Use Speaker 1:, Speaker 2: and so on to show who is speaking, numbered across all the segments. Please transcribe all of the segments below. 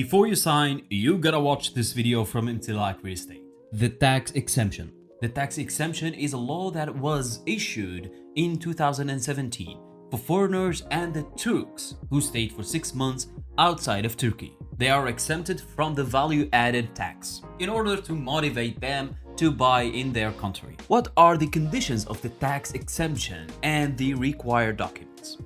Speaker 1: Before you sign, you gotta watch this video from Imtilak Real Estate. The tax exemption. The tax exemption is a law that was issued in 2017 for foreigners and the Turks who stayed for 6 months outside of Turkey. They are exempted from the value-added tax in order to motivate them to buy in their country. What are the conditions of the tax exemption and the required documents?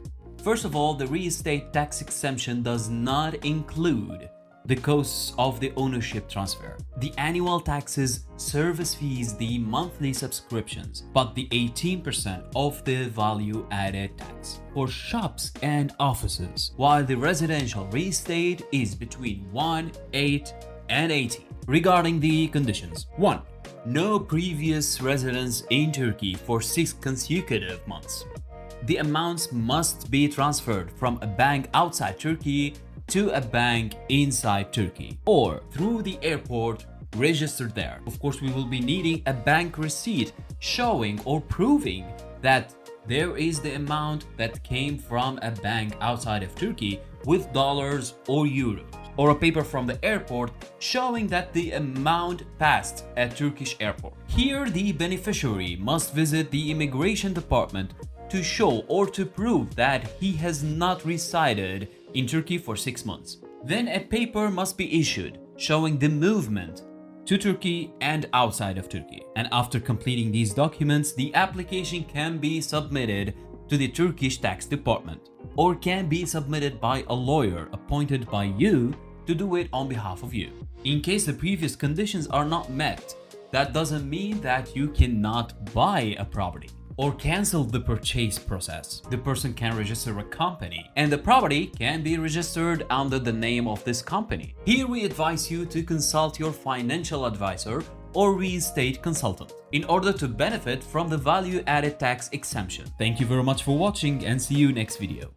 Speaker 1: First of all, the real estate tax exemption does not include the costs of the ownership transfer, the annual taxes, service fees, the monthly subscriptions, but the 18% of the value added tax for shops and offices, while the residential real estate is between 1, 8, and 18. Regarding the conditions: 1. No previous residence in Turkey for 6 consecutive months. The amounts must be transferred from a bank outside Turkey to a bank inside Turkey or through the airport registered there. Of course, we will be needing a bank receipt showing or proving that there is the amount that came from a bank outside of Turkey with dollars or euros, or a paper from the airport showing that the amount passed a Turkish airport. Here, the beneficiary must visit the immigration department to show or to prove that he has not resided in Turkey for 6 months. Then a paper must be issued showing the movement to Turkey and outside of Turkey. And after completing these documents, the application can be submitted to the Turkish tax department or can be submitted by a lawyer appointed by you to do it on behalf of you. In case the previous conditions are not met, that doesn't mean that you cannot buy a property or cancel the purchase process. The person can register a company and the property can be registered under the name of this company. Here we advise you to consult your financial advisor or real estate consultant in order to benefit from the value-added tax exemption. Thank you very much for watching and see you next video.